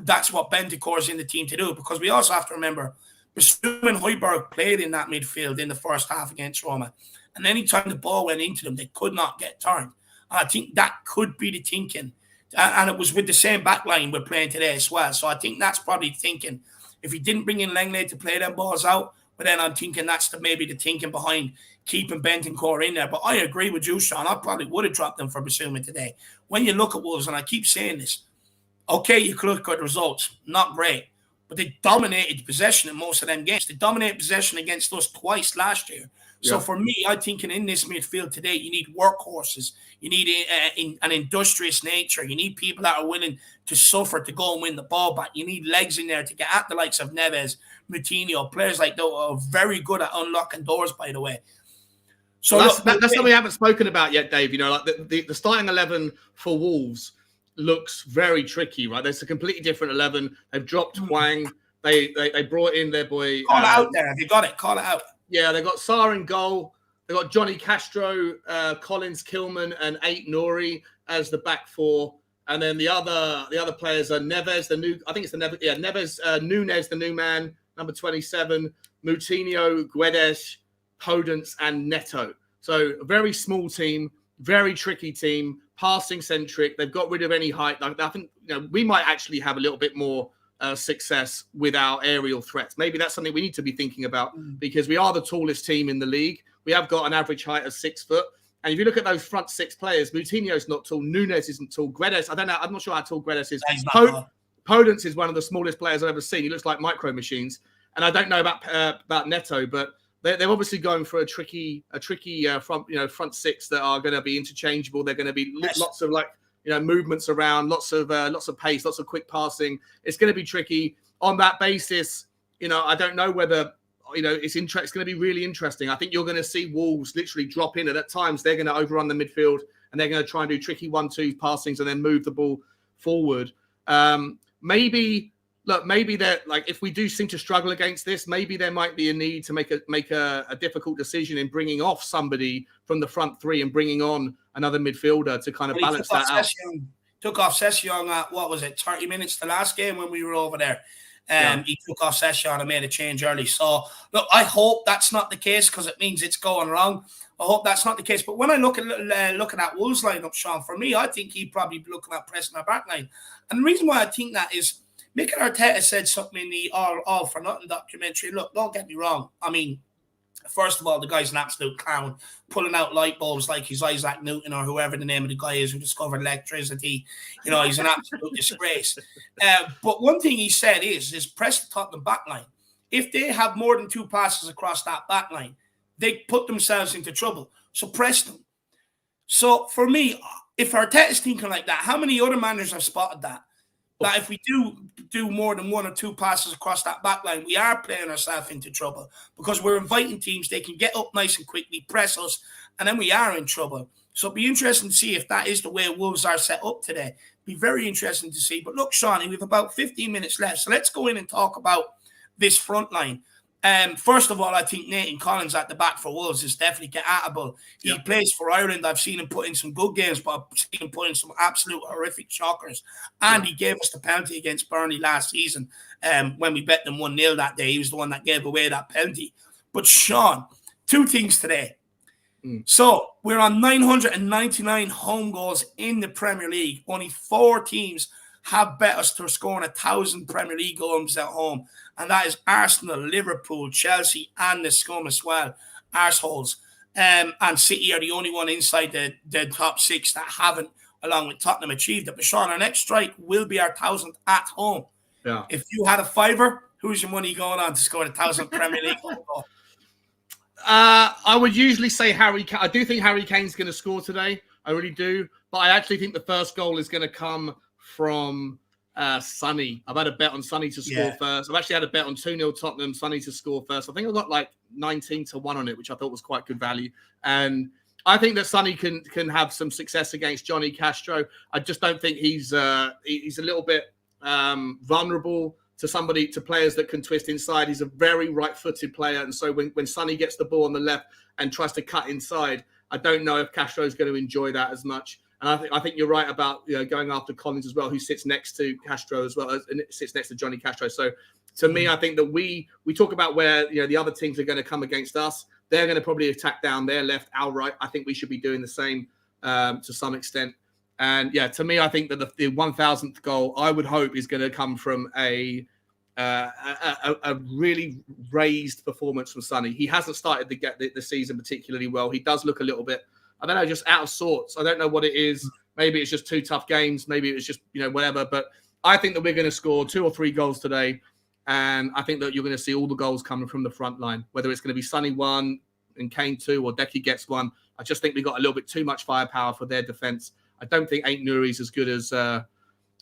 that's what Bentancur is in the team to do. Because we also have to remember, Basuma and Højbjerg played in that midfield in the first half against Roma. And anytime the ball went into them, they could not get turned. And I think that could be the thinking. And it was with the same back line we're playing today as well. So I think that's probably thinking. If he didn't bring in Lenglet to play them balls out, but then I'm thinking that's maybe the thinking behind keeping Bentancur in there. But I agree with you, Sean. I probably would have dropped them for Basuma today. When you look at Wolves, and I keep saying this, okay, you could look at the results. Not great. But they dominated possession in most of them games. They dominated possession against us twice last year. Yeah. So for me, I'm thinking in this midfield today, you need workhorses. You need an industrious nature. You need people that are willing to suffer to go and win the ball back. You need legs in there to get at the likes of Neves, Moutinho, players like that are very good at unlocking doors, by the way. So that's something we haven't spoken about yet, Dave. You know, like the starting 11 for Wolves looks very tricky, right? There's a completely different 11. They've dropped Hwang. They brought in their boy. Call it out there. Have you got it? Call it out. Yeah, they got Sarr in goal. They got Johnny Castro, Collins, Kilman, and Nouri as the back four. And then the other players are Neves, Neves, Nunez, the new man, number 27, Moutinho, Guedes, Podence, and Neto. So a very small team, very tricky team, passing centric. They've got rid of any height. Like, I think we might actually have a little bit more success with our aerial threats. Maybe that's something we need to be thinking about because we are the tallest team in the league. We have got an average height of 6 foot. And if you look at those front 6 players, Moutinho's not tall, Nunez isn't tall, Guedes, I don't know, I'm not sure how tall Guedes is. Podence is one of the smallest players I've ever seen. He looks like micro machines. And I don't know about Neto, but they're obviously going for a tricky front 6 that are going to be interchangeable. They're going to be lots of movements around, lots of pace, lots of quick passing. It's going to be tricky. On that basis, I don't know whether it's going to be really interesting. I think you're going to see Wolves literally drop in, and at times they're going to overrun the midfield and they're going to try and do tricky 1-2 passings and then move the ball forward. Maybe they're like, if we do seem to struggle against this, maybe there might be a need to make a difficult decision in bringing off somebody from the front 3 and bringing on another midfielder to kind of balance that out. Took off Sessegnon at, 30 minutes the last game when we were over there. He took off Sessegnon and made a change early. So, look, I hope that's not the case because it means it's going wrong. I hope that's not the case. But when I look at looking at Wolves lineup, Sean, for me, I think he'd probably be looking at pressing our back line. And the reason why I think that is Mikel Arteta said something in the All for Nothing documentary. Look, don't get me wrong. I mean, first of all, the guy's an absolute clown, pulling out light bulbs like he's Isaac Newton or whoever the name of the guy is who discovered electricity. He's an absolute disgrace. But one thing he said is press the Tottenham backline. If they have more than 2 passes across that backline, they put themselves into trouble. So press them. So for me, if Arteta's thinking like that, how many other managers have spotted that? That if we do more than 1 or 2 passes across that back line, we are playing ourselves into trouble because we're inviting teams. They can get up nice and quickly, press us, and then we are in trouble. So it'll be interesting to see if that is the way Wolves are set up today. Be very interesting to see. But look, Shawnee, we have about 15 minutes left. So let's go in and talk about this front line. First of all, I think Nathan Collins at the back for Wolves is definitely gettable. He plays for Ireland. I've seen him put in some good games, but I've seen him put in some absolute horrific shockers. And he gave us the penalty against Burnley last season when we bet them 1-0 that day. He was the one that gave away that penalty. But Sean, 2 things today. So we're on 999 home goals in the Premier League. Only 4 teams have bet us to scoring 1,000 Premier League goals at home. And that is Arsenal, Liverpool, Chelsea, and the scum as well. Arseholes. And City are the only one inside the top 6 that haven't, along with Tottenham, achieved it. But Sean, our next strike will be our 1,000th at home. Yeah. If you had a fiver, who's your money going on to score 1,000 Premier League goal? I would usually say Harry Kane. I do think Harry Kane's going to score today. I really do. But I actually think the first goal is going to come from Sonny. I've had a bet on Sonny to score first. I've actually had a bet on 2-0 Tottenham, Sonny to score first. I think I got like 19-1 on it, which I thought was quite good value. And I think that Sonny can have some success against Johnny Castro. I just don't think he's a little bit vulnerable to players that can twist inside. He's a very right-footed player. And so when Sonny gets the ball on the left and tries to cut inside, I don't know if Castro's going to enjoy that as much. And I think you're right about going after Collins as well, who sits next to Castro as well, and sits next to Johnny Castro. So to me, I think that we talk about where the other teams are going to come against us. They're going to probably attack down their left, our right. I think we should be doing the same to some extent. And to me, I think that the 1,000th goal, I would hope, is going to come from a really raised performance from Sonny. He hasn't started the season particularly well. He does look a little bit, I don't know, just out of sorts. I don't know what it is. Maybe it's just 2 tough games. Maybe it's just, whatever. But I think that we're going to score 2 or 3 goals today. And I think that you're going to see all the goals coming from the front line, whether it's going to be Sonny 1 and Kane 2 or Decky gets 1. I just think we got a little bit too much firepower for their defense. I don't think Ain't Nouri's as good as I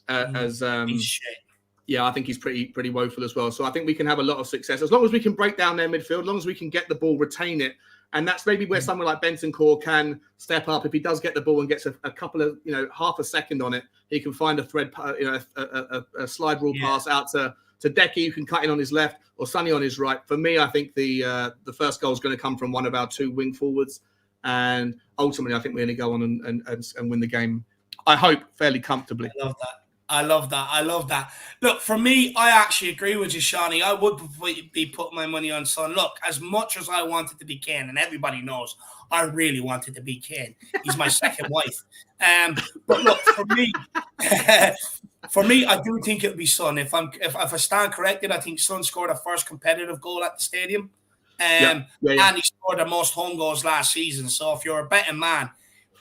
think he's pretty woeful as well. So I think we can have a lot of success as long as we can break down their midfield, as long as we can get the ball, retain it. And that's maybe where someone like Bentancur can step up. If he does get the ball and gets a couple of, half a second on it, he can find a thread, a slide rule pass out to Decky, who can cut in on his left, or Sonny on his right. For me, I think the first goal is going to come from one of our 2 wing forwards. And ultimately, I think we're going to go on and win the game, I hope, fairly comfortably. I love that. Look, for me, I actually agree with you, Shawnee. I would be putting my money on Son. Look, as much as I wanted to be Kane, and everybody knows I really wanted to be Kane. He's my second wife. But look, for me, I do think it'll be Son. If I stand corrected, I think Son scored a first competitive goal at the stadium. And he scored the most home goals last season. So if you're a betting man,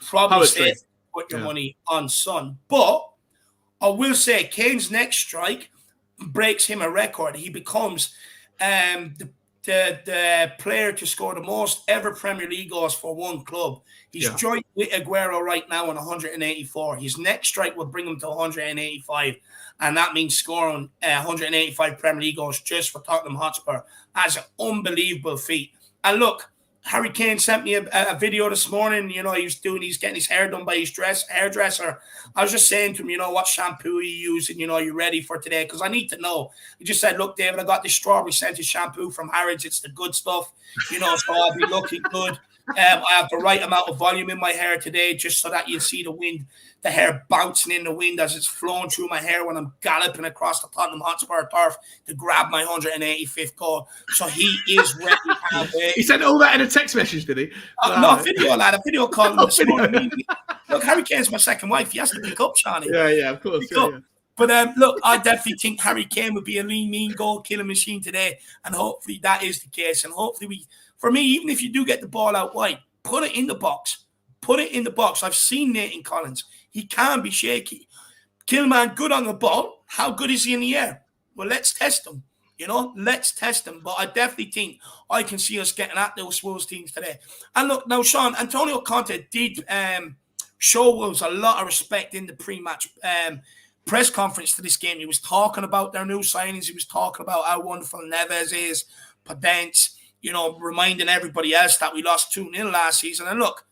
probably put your money on Son. But I will say Kane's next strike breaks him a record. He becomes the player to score the most ever Premier League goals for one club. He's joint with Aguero right now on 184. His next strike will bring him to 185. And that means scoring 185 Premier League goals just for Tottenham Hotspur. That's an unbelievable feat. And look, Harry Kane sent me a video this morning. He's getting his hair done by his hairdresser. I was just saying to him, what shampoo are you using? You ready for today? Because I need to know. He just said, look, David, I got this strawberry scented shampoo from Harrods. It's the good stuff, so I'll be looking good. I have the right amount of volume in my hair today, just so that you see the hair bouncing in the wind as it's flowing through my hair when I'm galloping across the Tottenham Hotspur turf to grab my 185th goal. So he is ready. He sent all that in a text message, did he? No, a video call him this morning. Look, Harry Kane's my second wife. He has to pick up, Charlie. Yeah, of course. Yeah. But look, I definitely think Harry Kane would be a lean, mean goal-killing machine today. And hopefully that is the case. And hopefully for me, even if you do get the ball out wide, put it in the box. Put it in the box. I've seen Nathan Collins. He can be shaky. Killman, good on the ball. How good is he in the air? Well, let's test him. Let's test him. But I definitely think I can see us getting at those Wolves teams today. And look, now, Sean, Antonio Conte did shows a lot of respect in the pre-match press conference to this game. He was talking about their new signings. He was talking about how wonderful Neves is, Podence, reminding everybody else that we lost 2-0 last season. And look,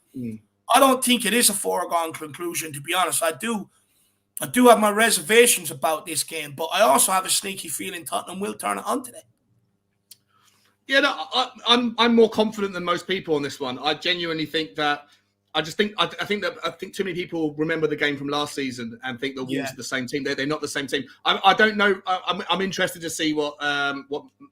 I don't think it is a foregone conclusion, to be honest. I do have my reservations about this game, but I also have a sneaky feeling Tottenham will turn it on today. Yeah, no, I'm more confident than most people on this one. I genuinely think that. I think too many people remember the game from last season and think the Wolves are the same team. They're not the same team. I don't know. I'm interested to see what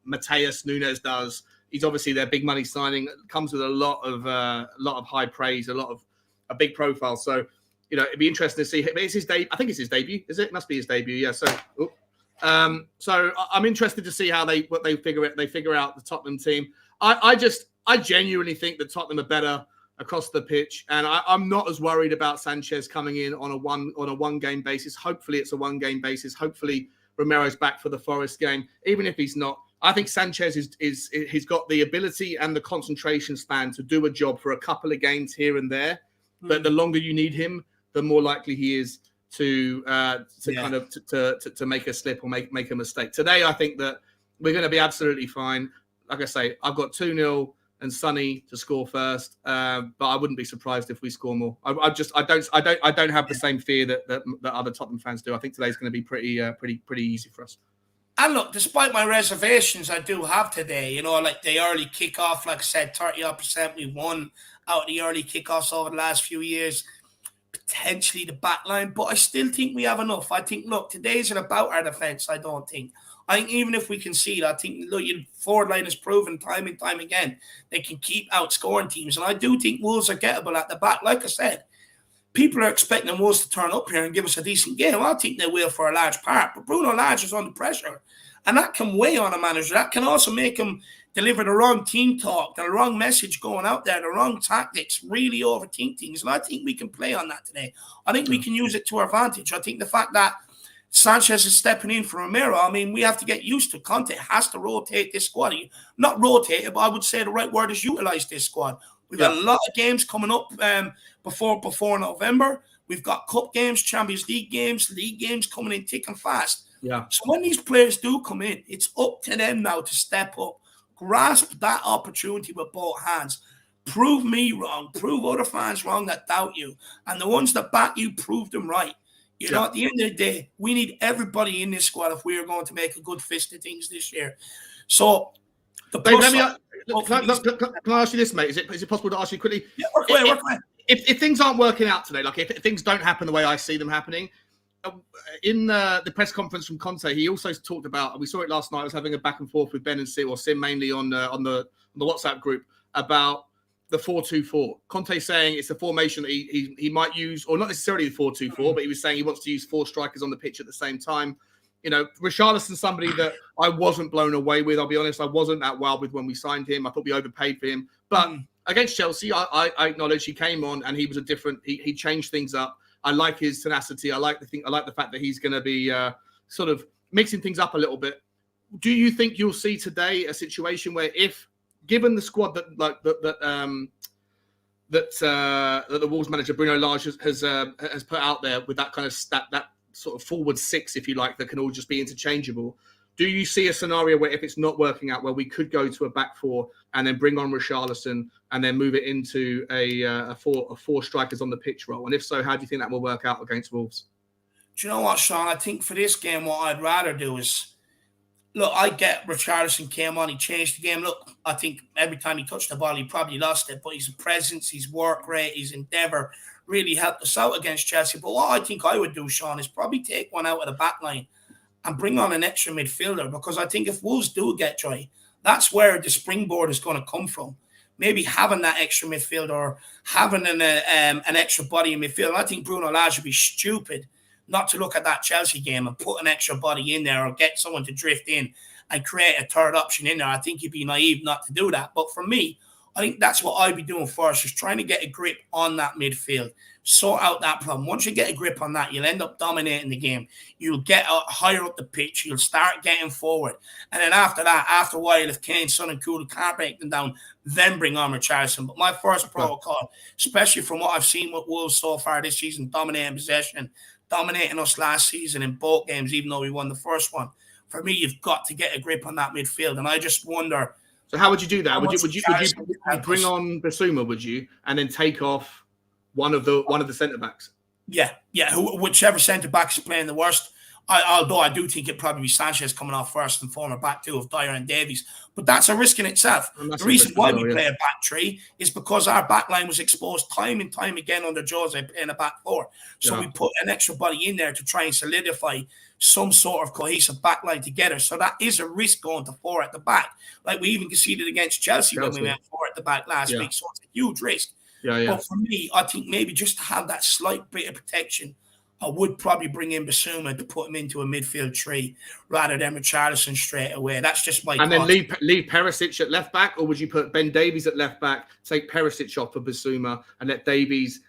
Mateus Nunes does. He's obviously their big money signing. Comes with a lot of high praise, a big profile. So it'd be interesting to see. It's his debut. I think it's his debut. Is it? It must be his debut. Yeah. So. So I'm interested to see how they figure out the Tottenham team. I genuinely think that Tottenham are better across the pitch, and I'm not as worried about Sanchez coming in on a one game basis. Hopefully it's a 1 game basis. Hopefully Romero's back for the Forest game. Even if he's not, I think Sanchez he's got the ability and the concentration span to do a job for a couple of games here and there. But the longer you need him, the more likely he is to make a slip or make a mistake. Today, I think that we're going to be absolutely fine. Like I say, I've got 2-0 and Sonny to score first, but I wouldn't be surprised if we score more. I don't have the same fear that other Tottenham fans do. I think today's going to be pretty easy for us. And look, despite my reservations I do have today, like the early kickoff, like I said, 30% we won out of the early kickoffs over the last few years. Potentially the back line, but I still think we have enough. I think, look, today isn't about our defence, I don't think. I think even if we concede, I think, look, your forward line has proven time and time again they can keep outscoring teams. And I do think Wolves are gettable at the back. Like I said, people are expecting Wolves to turn up here and give us a decent game. I think they will for a large part. But Bruno Lage is under pressure. And that can weigh on a manager. That can also make him deliver the wrong team talk, the wrong message going out there, the wrong tactics, really overthink things. And I think we can play on that today. I think we can use it to our advantage. I think the fact that Sanchez is stepping in for Romero, I mean, we have to get used to. Conte has to rotate this squad. Not rotate it, but I would say the right word is utilize this squad. We've got a lot of games coming up before November. We've got cup games, Champions League games coming in thick and fast. Yeah. So when these players do come in, it's up to them now to step up, grasp that opportunity with both hands. Prove me wrong. Prove other fans wrong that doubt you. And the ones that back you, prove them right. At the end of the day, we need everybody in this squad if we are going to make a good fist of things this year. So, can I ask you this, mate? Is it possible to ask you quickly? Yeah, work away. If things aren't working out today, like if things don't happen the way I see them happening, in the press conference from Conte, he also talked about, we saw it last night, I was having a back and forth with Ben and Sim mainly on the WhatsApp group about the 4-2-4. Conte saying it's a formation that he might use, or not necessarily the 4-2-4, but he was saying he wants to use 4 strikers on the pitch at the same time. Richarlison's somebody that I wasn't blown away with. I'll be honest, I wasn't that wild with when we signed him. I thought we overpaid for him. But against Chelsea, I acknowledge he came on and he was he changed things up. I like his tenacity. I like the fact that he's going to be sort of mixing things up a little bit. Do you think you'll see today a situation where, if given the squad that the Wolves manager Bruno Lage has put out there with that kind of that sort of forward 6, if you like, that can all just be interchangeable, do you see a scenario where, if it's not working out, where we could go to a back 4 and then bring on Richarlison and then move it into a 4 strikers on the pitch role? And if so, how do you think that will work out against Wolves? Do you know what, Sean? I think for this game, what I'd rather do is, look, I get Richarlison came on, he changed the game. Look, I think every time he touched the ball, he probably lost it, but his presence, his work rate, his endeavour really helped us out against Chelsea. But what I think I would do, Sean, is probably take one out of the back line and bring on an extra midfielder, because I think if Wolves do get dry, that's where the springboard is going to come from. Maybe having that extra midfielder or having an extra body in midfield. I think Bruno Lage would be stupid not to look at that Chelsea game and put an extra body in there or get someone to drift in and create a third option in there. I think he'd be naive not to do that. But for me, I think that's what I'd be doing first, is trying to get a grip on that midfield. sort out that problem. Once you get a grip on that, you'll end up dominating the game. You'll get higher up the pitch. You'll start getting forward. And then after that, after a while, if Kane, Son and Kulu can't break them down, then bring on Richarlison. But my first protocol, especially from what I've seen with Wolves so far this season, dominating possession, dominating us last season in both games, even though we won the first one. For me, you've got to get a grip on that midfield. And I just wonder... So how would you do that? Would you bring on Basuma, would you, and then take off one of the centre backs? Yeah. Whichever centre back is playing the worst. Although I do think it'd probably be Sanchez coming off first and former back two of Dyer and Davies. But that's a risk in itself. The reason why we play a back three is because our back line was exposed time and time again under Jose playing a back four. So we put an extra body in there to try and solidify some sort of cohesive back line together. So that is a risk going to four at the back. Like we even conceded against Chelsea when we went four at the back last week. So it's a huge risk. But for me, I think maybe just to have that slight bit of protection, I would probably bring in Basuma to put him into a midfield three rather than Richarlison straight away. That's just my thought. Then leave Perisic at left back, or would you put Ben Davies at left back, take Perisic off for Basuma, and let Davies,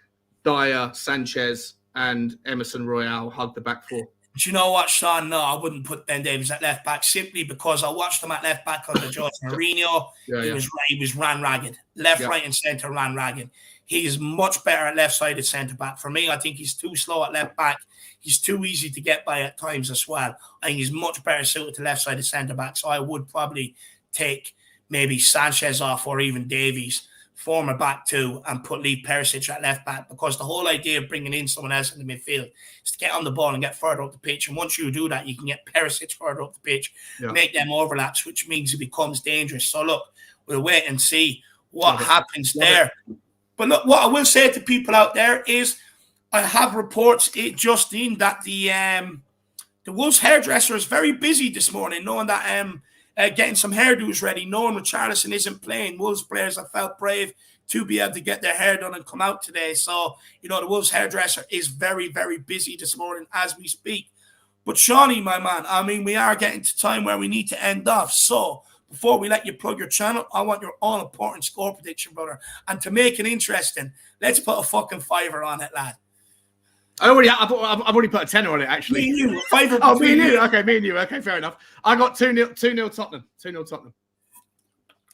Dyer, Sanchez, and Emerson Royale hug the back four? Do you know what, Sean? No, I wouldn't put Ben Davies at left back simply because I watched him at left back under Jose Mourinho. He was ran ragged. Left, right, and centre ran ragged. He is much better at left-sided centre-back. For me, I think he's too slow at left-back. He's too easy to get by at times as well. I think he's much better suited to left-sided centre-back. So I would probably take maybe Sanchez off or even Davies, former back two, and leave Perisic at left-back, because the whole idea of bringing in someone else in the midfield is to get on the ball and get further up the pitch. And once you do that, you can get Perisic further up the pitch, make them overlaps, which means it becomes dangerous. So look, we'll wait and see what happens there. But look, what I will say to people out there is I have reports just in that the Wolves hairdresser is very busy this morning, knowing that getting some hairdos ready, knowing Richarlison isn't playing. Wolves players have felt brave to be able to get their hair done and come out today. So, the Wolves hairdresser is very, very busy this morning as we speak. But Shawnee, my man, we are getting to time where we need to end off. So before we let you plug your channel, I want your all-important score prediction, brother. And to make it interesting, let's put a fucking fiver on it, lad. I've already put a tenner on it, actually. Me and you. Fiver. Oh, me and you. Okay, me and you. Okay, fair enough. I got 2-0 Tottenham. 2-0 Tottenham.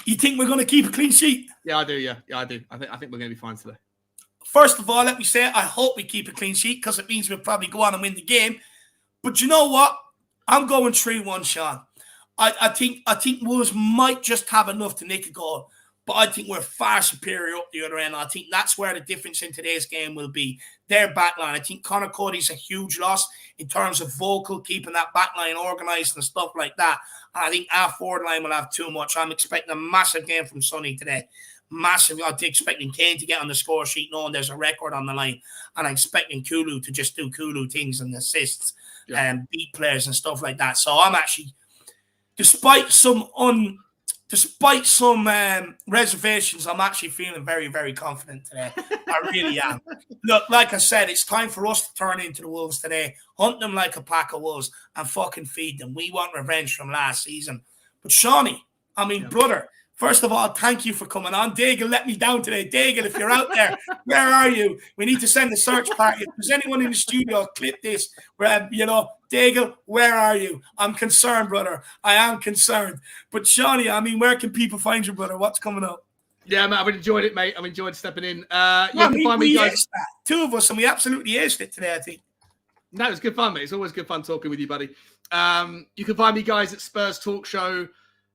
You think we're going to keep a clean sheet? Yeah, I do. Yeah, I do. I think we're going to be fine today. First of all, let me say I hope we keep a clean sheet, because it means we'll probably go on and win the game. But you know what? I'm going 3-1, Sean. I think Wolves might just have enough to nick a goal, but I think we're far superior up the other end. I think that's where the difference in today's game will be. Their backline. I think Conor Cody's a huge loss in terms of vocal, keeping that backline organised and stuff like that. And I think our forward line will have too much. I'm expecting a massive game from Sonny today. Massive. I'm expecting Kane to get on the score sheet knowing there's a record on the line. And I'm expecting Kulu to just do Kulu things and assists and beat players and stuff like that. So I'm actually... Despite some reservations, I'm actually feeling very, very confident today. I really am. Look, like I said, it's time for us to turn into the Wolves today, hunt them like a pack of wolves, and fucking feed them. We want revenge from last season. But Shawnee, brother, first of all, thank you for coming on. Daigle let me down today. Daigle, if you're out there, where are you? We need to send a search party. If there's anyone in the studio, clip this. Daigle, where are you? I'm concerned, brother. I am concerned. But Shawnee, where can people find you, brother? What's coming up? Yeah, mate, I've enjoyed it, mate. I've enjoyed stepping in. We guys. Two of us, and we absolutely aced it today, I think. No, it was good fun, mate. It's always good fun talking with you, buddy. You can find me, guys, at Spurs Talk Show,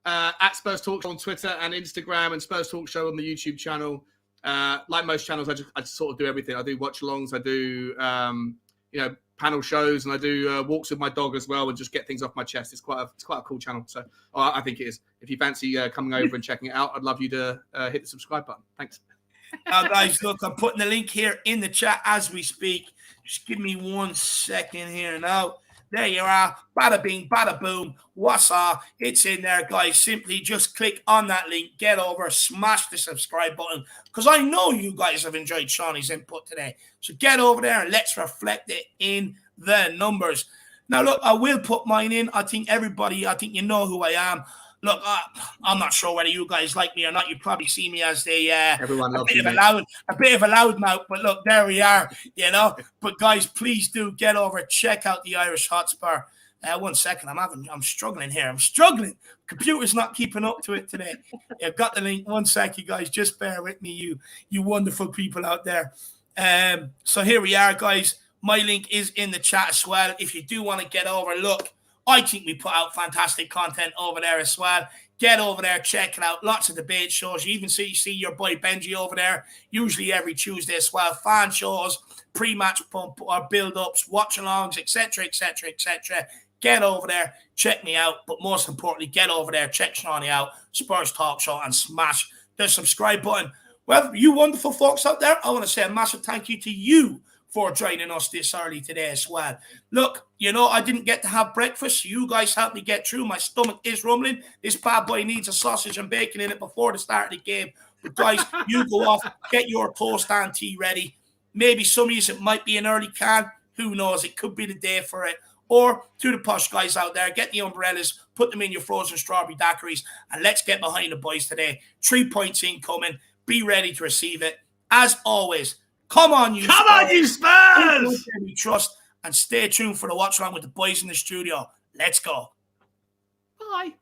at Spurs Talk Show on Twitter and Instagram, and Spurs Talk Show on the YouTube channel. Like most channels, I just sort of do everything. I do watch-alongs, I do panel shows, and I do walks with my dog as well, and just get things off my chest. It's quite a cool channel. So I think it is. If you fancy coming over and checking it out, I'd love you to hit the subscribe button. Thanks. Now, guys, look, I'm putting the link here in the chat as we speak. Just give me 1 second here now. There you are. Bada bing, bada boom. What's up? It's in there, guys. Simply just click on that link, get over, smash the subscribe button, because I know you guys have enjoyed Shawnee's input today. So get over there and let's reflect it in the numbers. Now, look, I will put mine in. I think you know who I am. look, I'm not sure whether you guys like me or not. You probably see me as Everyone loves you, mate. a bit of a loudmouth, but look, there we are, you know. But guys, please do get over, check out the Irish Hotspur. 1 second, I'm struggling here. I'm struggling. Computer's not keeping up to it today. I've got the link. 1 sec, you guys. Just bear with me, you wonderful people out there. So here we are, guys. My link is in the chat as well. If you do want to get over, look, I think we put out fantastic content over there as well. Get over there, check it out. Lots of debate shows. You even see your boy Benji over there, usually every Tuesday as well. Fan shows, pre-match pump or build-ups, watch-alongs, etc., etc., etc. Get over there, check me out. But most importantly, get over there, check Shawnee out, Spurs Talk Show, and smash the subscribe button. Well, you wonderful folks out there, I want to say a massive thank you to you for joining us this early today as well. Look, you know, I didn't get to have breakfast. You guys helped me get through. My stomach is rumbling. This bad boy needs a sausage and bacon in it before the start of the game. But guys, you go off, get your toast and tea ready. Maybe some of you, it might be an early can. Who knows? It could be the day for it. Or to the posh guys out there, get the umbrellas, put them in your frozen strawberry daiquiris, and let's get behind the boys today. 3 points incoming. Be ready to receive it. As always, come on, you Spurs! We trust, and stay tuned for the watch along with the boys in the studio. Let's go. Bye.